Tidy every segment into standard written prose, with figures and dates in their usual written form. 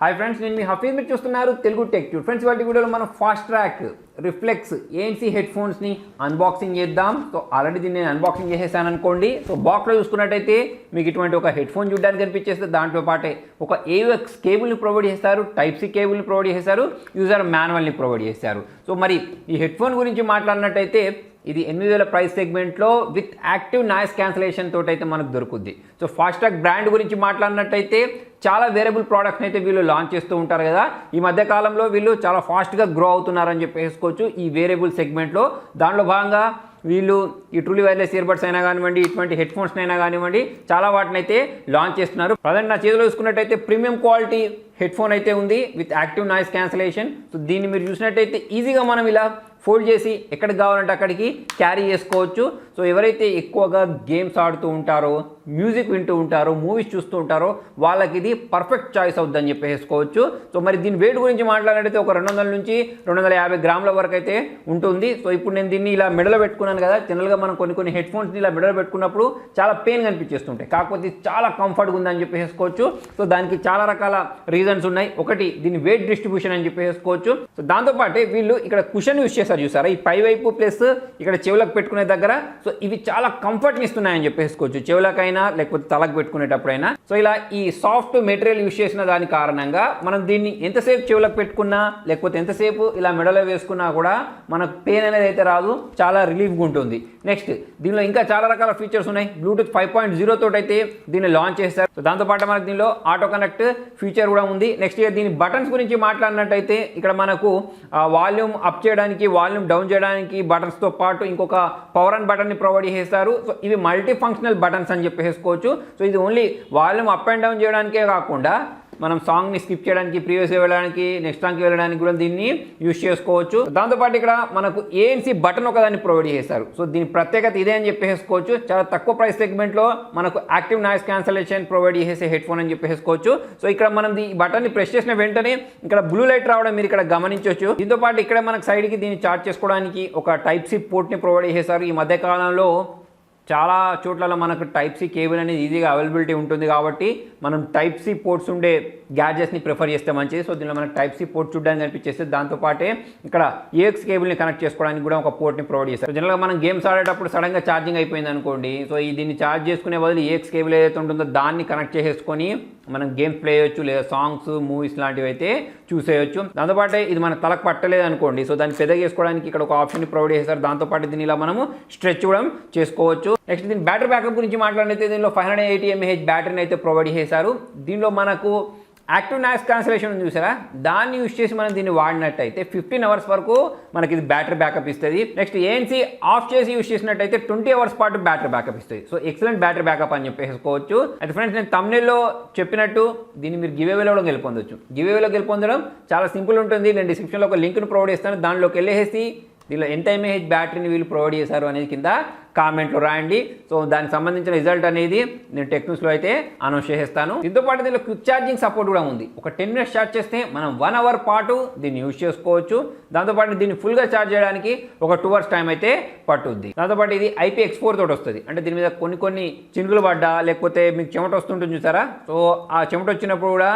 Hi friends, నేను మీ హఫీజ్. మీరు చూస్తున్నారు తెలుగు టెక్ ట్యూబ్. ఫ్రెండ్స్, వాటి వీడియోలో మనం ఫాస్ట్రాక్ రిఫ్లెక్స్ ANC హెడ్ఫోన్స్ని అన్బాక్సింగ్ చేద్దాం. సో ఆల్రెడీ దీన్ని నేను అన్బాక్సింగ్ చేసేసాను అనుకోండి. సో బాక్స్లో చూసుకున్నట్టయితే మీకు ఇటువంటి ఒక హెడ్ఫోన్ చూడడానికి కనిపించేస్తే దాంట్లో పాటే ఒక AUX కేబుల్ని ప్రొవైడ్ చేస్తారు, Type-C కేబుల్ని ప్రొవైడ్ చేశారు, యూజర్ మాన్యువల్ని ప్రొవైడ్ చేశారు. సో మరి ఈ హెడ్ఫోన్ గురించి మాట్లాడినట్టయితే ఇది 8000 ప్రైస్ సెగ్మెంట్లో విత్ యాక్టివ్ నాయిస్ క్యాన్సిలేషన్ తోటి అయితే మనకు దొరుకుద్ది. సో ఫాస్ట్రాక్ బ్రాండ్ గురించి మాట్లాడినట్టయితే చాలా వేరియబుల్ ప్రోడక్ట్ని అయితే వీళ్ళు లాంచ్ చేస్తూ ఉంటారు కదా. ఈ మధ్య కాలంలో వీళ్ళు చాలా ఫాస్ట్గా గ్రో అవుతున్నారని చెప్పేసుకోవచ్చు ఈ వేరియబుల్ సెగ్మెంట్లో. దాంట్లో భాగంగా వీళ్ళు ఈ ట్రూలీ వైర్లెస్ ఇయర్బడ్స్ అయినా కానివ్వండి, ఇటువంటి హెడ్ఫోన్స్ అయినా కానివ్వండి, చాలా వాటిని అయితే లాంచ్ చేస్తున్నారు. ప్రజెంట్ నా చేతిలో చూసుకున్నట్టయితే ప్రీమియం క్వాలిటీ హెడ్ఫోన్ అయితే ఉంది with active noise cancellation. So దీన్ని మీరు చూసినట్టయితే ఈజీగా మనం ఇలా ఫోల్డ్ చేసి ఎక్కడికి కావాలంటే అక్కడికి క్యారీ చేసుకోవచ్చు. సో ఎవరైతే ఎక్కువగా గేమ్స్ ఆడుతూ ఉంటారో, మ్యూజిక్ వింటూ ఉంటారో, మూవీస్ చూస్తూ ఉంటారో వాళ్ళకి ఇది పర్ఫెక్ట్ చాయిస్ అవుద్దని చెప్పేసుకోవచ్చు. సో మరి దీని వెయిట్ గురించి మాట్లాడితే ఒక 200 నుంచి 250 గ్రాముల వరకు అయితే ఉంటుంది. సో ఇప్పుడు నేను దీన్ని ఇలా మెడలో పెట్టుకున్నాను కదా. జనరల్గా మనం కొన్ని హెడ్ఫోన్స్ని ఇలా మెడలో పెట్టుకున్నప్పుడు చాలా పెయిన్ కనిపించేస్తుంటాయి, కాకపోతే చాలా కంఫర్ట్గా ఉందని చెప్పేసుకోవచ్చు. సో దానికి చాలా రకాల రీజన్స్ ఉన్నాయి. ఒకటి దీని వెయిట్ డిస్ట్రిబ్యూషన్ అని చెప్పేసుకోవచ్చు. సో దాంతోపాటే వీళ్ళు ఇక్కడ కుషన్ యూస్ చేస్తారు, చూసారా, ఈ పై వైపు ప్లస్ ఇక్కడ చెవులకు పెట్టుకునే దగ్గర. సో ఇవి చాలా కంఫర్ట్ని ఇస్తున్నాయని చెప్పేసుకోవచ్చు, చెవులకైనా లేకపోతే తలకు పెట్టుకునేటప్పుడైనా. సో ఇలా ఈ సాఫ్ట్ మెటీరియల్ యూస్ చేసిన దాని కారణంగా మనం దీన్ని ఎంతసేపు చెవులకు పెట్టుకున్నా లేకపోతే ఎంతసేపు ఇలా మెడలో వేసుకున్నా కూడా మనకు పెయిన్ అనేది అయితే రాదు, చాలా రిలీఫ్గా ఉంటుంది. నెక్స్ట్ దీనిలో ఇంకా చాలా రకాల ఫీచర్స్ ఉన్నాయి. బ్లూటూత్ 5.0 తోటి అయితే దీన్ని లాంచ్ చేస్తారు. సో దాంతోపాటు మనకు దీనిలో ఆటో కనెక్ట్ ఫీచర్ కూడా ఉంది. నెక్స్ట్ ఇయర్ దీని బటన్స్ గురించి మాట్లాడినట్టయితే ఇక్కడ మనకు వాల్యూమ్ అప్ చేయడానికి, వాల్యూమ్ డౌన్ చేయడానికి బటన్స్తో పాటు ఇంకొక పవర్ ఆన్ బటన్ని ప్రొవైడ్ చేస్తారు. సో ఇవి మల్టీ ఫంక్షనల్ బటన్స్ అని చెప్పేసుకోవచ్చు. సో ఇది only volume up and down చేయడానికే కాకుండా మనం సాంగ్ని స్కిప్ చేయడానికి, ప్రీవియస్ వెళ్ళడానికి, నెక్స్ట్ సాంగ్కి వెళ్ళడానికి కూడా దీన్ని యూస్ చేసుకోవచ్చు. దాంతోపాటు ఇక్కడ మనకు ANC బటన్ ఒకదాన్ని ప్రొవైడ్ చేశారు. సో దీని ప్రత్యేకత ఇదే అని చెప్పేసుకోవచ్చు. చాలా తక్కువ ప్రైస్ సెగ్మెంట్లో మనకు యాక్టివ్ నాయిస్ క్యాన్సలేషన్ ప్రొవైడ్ చేసే హెడ్ఫోన్ అని చెప్పేసుకోవచ్చు. సో ఇక్కడ మనం ఈ బటన్ని ప్రెస్ చేసిన వెంటనే ఇక్కడ బ్లూ లైట్ రావడం మీరు ఇక్కడ గమనించవచ్చు. దీంతో పాటు ఇక్కడ మనకు సైడ్కి దీన్ని చార్జ్ చేసుకోవడానికి ఒక Type-C పోర్ట్ని ప్రొవైడ్ చేశారు. ఈ మధ్య కాలంలో చాలా చోట్ల మనకు Type-C కేబుల్ అనేది ఈజీగా అవైలబిలిటీ ఉంటుంది కాబట్టి మనం Type-C పోర్ట్స్ ఉండే గ్యాడ్జెట్స్ని ప్రిఫర్ చేస్తే మంచిది. సో దీనిలో మనకు Type-C పోర్ట్ చూడడానికి కనిపించేస్తే దాంతోపాటే ఇక్కడ AUX కేబుల్ని కనెక్ట్ చేసుకోవడానికి కూడా ఒక పోర్ట్ని ప్రొవైడ్ చేస్తారు. జనరల్గా మనం గేమ్స్ ఆడేటప్పుడు సడన్గా ఛార్జింగ్ అయిపోయింది అనుకోండి, సో దీన్ని ఛార్జ్ చేసుకునే బదులు AUX కేబుల్ ఏదైతే ఉంటుందో దాన్ని కనెక్ట్ చేసేసుకొని మనం గేమ్స్ ప్లే చేయొచ్చు, లేదా సాంగ్స్, మూవీస్ లాంటివి అయితే చూసేయచ్చు. దాంతోపాటు ఇది మన తలకు పట్టలేదు అనుకోండి, సో దాన్ని పెద్దగా చేసుకోవడానికి ఇక్కడ ఒక ఆప్షన్ ప్రొవైడ్ చేస్తారు. దాంతోపాటు దీన్ని ఇలా మనము స్ట్రెచ్ కూడా చేసుకోవచ్చు. నెక్స్ట్ దీని బ్యాటరీ బ్యాకప్ గురించి మాట్లాడితే దీనిలో 580 mAh బ్యాటరీని అయితే ప్రొవైడ్ చేశారు. దీనిలో మనకు యాక్టివ్ నాయిస్ క్యాన్సిలేషన్ చూసారా, దాన్ని యూస్ చేసి మనం దీన్ని వాడినట్టయితే 15 అవర్స్ వరకు మనకి ఇది బ్యాటరీ బ్యాకప్ ఇస్తుంది. నెక్స్ట్ ANC ఆఫ్ చేసి యూస్ చేసినట్టయితే 20 అవర్స్ పాటు బ్యాటరీ బ్యాకప్ ఇస్తుంది. సో ఎక్సలెంట్ బ్యాటరీ బ్యాకప్ అని చెప్పేసుకోవచ్చు. అయితే ఫ్రెండ్స్, నేను thumbnailలో చెప్పినట్టు దీన్ని మీరు గివేవేలో కూడా గెలుపొందొచ్చు. గివేవేలో గెలుపొందడం చాలా సింపుల్ ఉంటుంది. నేను డిస్క్రిప్షన్లో ఒక లింక్ను ప్రొవైడ్ చేస్తాను, దానిలోకి వెళ్ళేసి దీనిలో ఎంత mAh బ్యాటరీని వీళ్ళు ప్రొవైడ్ చేశారు అనేది కింద కామెంట్లో రాయండి. సో దానికి సంబంధించిన రిజల్ట్ అనేది నేను టెక్ న్యూస్లో అయితే అనౌన్స్ చేసేస్తాను. దీంతో పాటు దీనిలో క్విక్ ఛార్జింగ్ సపోర్ట్ కూడా ఉంది. ఒక 10 minutes ఛార్జ్ చేస్తే మనం 1 hour పాటు దీన్ని యూజ్ చేసుకోవచ్చు. దాంతోపాటు దీన్ని ఫుల్గా ఛార్జ్ చేయడానికి ఒక 2 hours టైం అయితే పట్టుద్ది. దాంతోపాటు ఇది IPX4 తోటి వస్తుంది. అంటే దీని మీద కొన్ని చినుకులు పడ్డా లేకపోతే మీకు చెమట వస్తుంటుంది చూసారా, సో ఆ చెమట వచ్చినప్పుడు కూడా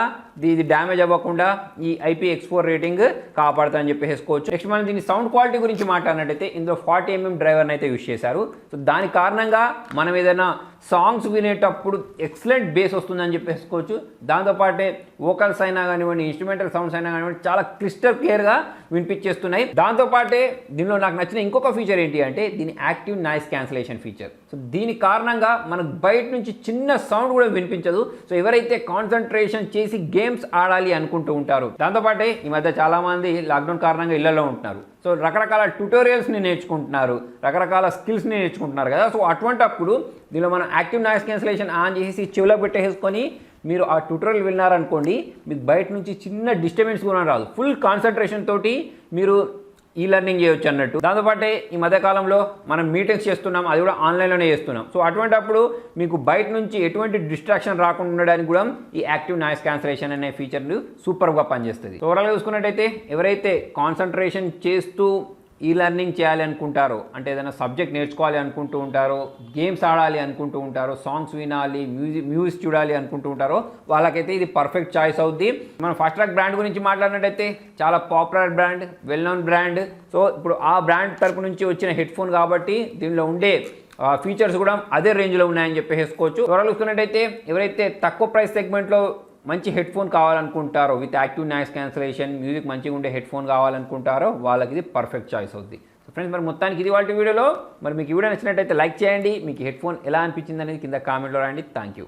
ఇది డ్యామేజ్ అవ్వకుండా ఈ IPX4 రేటింగ్ కాపాడుతుందని చెప్పేసుకోవచ్చు. నెక్స్ట్ మనం దీని సౌండ్ క్వాలిటీ గురించి మాట్లాడినట్టయితే ఇందులో 40 mm డ్రైవర్ని అయితే యూజ్ చేశారు. సో దాని కారణంగా మనం ఏదైనా సాంగ్స్ వినేటప్పుడు ఎక్సలెంట్ బేస్ వస్తుందని చెప్పేసుకోవచ్చు. దాంతోపాటే వోకల్స్ అయినా కానివ్వండి, ఇన్స్ట్రుమెంటల్ సౌండ్స్ అయినా కానివ్వండి, చాలా క్లిస్టర్ క్లియర్గా వినిపించేస్తున్నాయి. దాంతోపాటే దీనిలో నాకు నచ్చిన ఇంకొక ఫీచర్ ఏంటి అంటే దీని active noise cancellation feature. So దీని కారణంగా మనకు బయట నుంచి చిన్న సౌండ్ కూడా వినిపించదు. సో ఎవరైతే కాన్సన్ట్రేషన్ చేసి గేమ్స్ ఆడాలి అనుకుంటూ ఉంటారు, దాంతోపాటే ఈ మధ్య చాలామంది లాక్డౌన్ కారణంగా ఇళ్లలో ఉంటున్నారు. సో రకరకాల ట్యూటోరియల్స్ని నేర్చుకుంటున్నారు, రకరకాల స్కిల్స్ని నేర్చుకుంటున్నారు కదా. సో అటువంటప్పుడు దీనిలో మనం యాక్టివ్ నాయిస్ క్యాన్సిలేషన్ ఆన్ చేసి చెవులో పెట్టేసుకొని మీరు ఆ ట్యూటోరియల్ విన్నారనుకోండి, మీకు బయట నుంచి చిన్న డిస్టర్బెన్స్ కూడా రాదు. ఫుల్ కాన్సన్ట్రేషన్ తోటి మీరు లెర్నింగ్ చేయొచ్చు అన్నట్టు. దాంతోపాటే ఈ మధ్యకాలంలో మనం మీటింగ్స్ చేస్తున్నాం, అది కూడా ఆన్లైన్లోనే చేస్తున్నాం. సో అటువంటప్పుడు మీకు బయట నుంచి ఎటువంటి డిస్ట్రాక్షన్ రాకుండా ఉండడానికి కూడా ఈ యాక్టివ్ నాయిస్ క్యాన్సిలేషన్ అనే ఫీచర్లు సూపర్గా పనిచేస్తుంది. ఓవరాల్గా చూసుకున్నట్టయితే ఎవరైతే కాన్సన్ట్రేషన్ చేస్తూ ఈ లెర్నింగ్ చేయాలి అనుకుంటారో, అంటే ఏదైనా సబ్జెక్ట్ నేర్చుకోవాలి అనుకుంటూ ఉంటారో, గేమ్స్ ఆడాలి అనుకుంటూ ఉంటారో, సాంగ్స్ వినాలి, మ్యూజిక్ చూడాలి అనుకుంటూ ఉంటారో వాళ్ళకైతే ఇది పర్ఫెక్ట్ చాయిస్ అవుద్ది. మనం ఫాస్ట్రాక్ బ్రాండ్ గురించి మాట్లాడినట్టయితే చాలా popular brand, well known brand. So ఇప్పుడు ఆ బ్రాండ్ తరపు నుంచి వచ్చిన హెడ్ఫోన్ కాబట్టి దీనిలో ఉండే ఫీచర్స్ కూడా అదే రేంజ్లో ఉన్నాయని చెప్పేసుకోవచ్చు. త్వరలో చూసుకున్నట్టయితే ఎవరైతే తక్కువ ప్రైస్ సెగ్మెంట్లో మంచి హెడ్ఫోన్ కావాలనుకుంటారో, with active noise cancellation, music మంచిగా ఉండే హెడ్ఫోన్ కావాలనుకుంటారో వాళ్ళకి ఇది పర్ఫెక్ట్ చాయిస్ అవుద్ది. సో ఫ్రెండ్స్, మరి మొత్తానికి ఇది వాళ్ళ వీడియోలో. మరి మీకు వీడియో నచ్చినట్టయితే లైక్ చేయండి. మీకు హెడ్ఫోన్ ఎలా అనిపించింది అనేది కింద కామెంట్లో రాయండి. Thank you.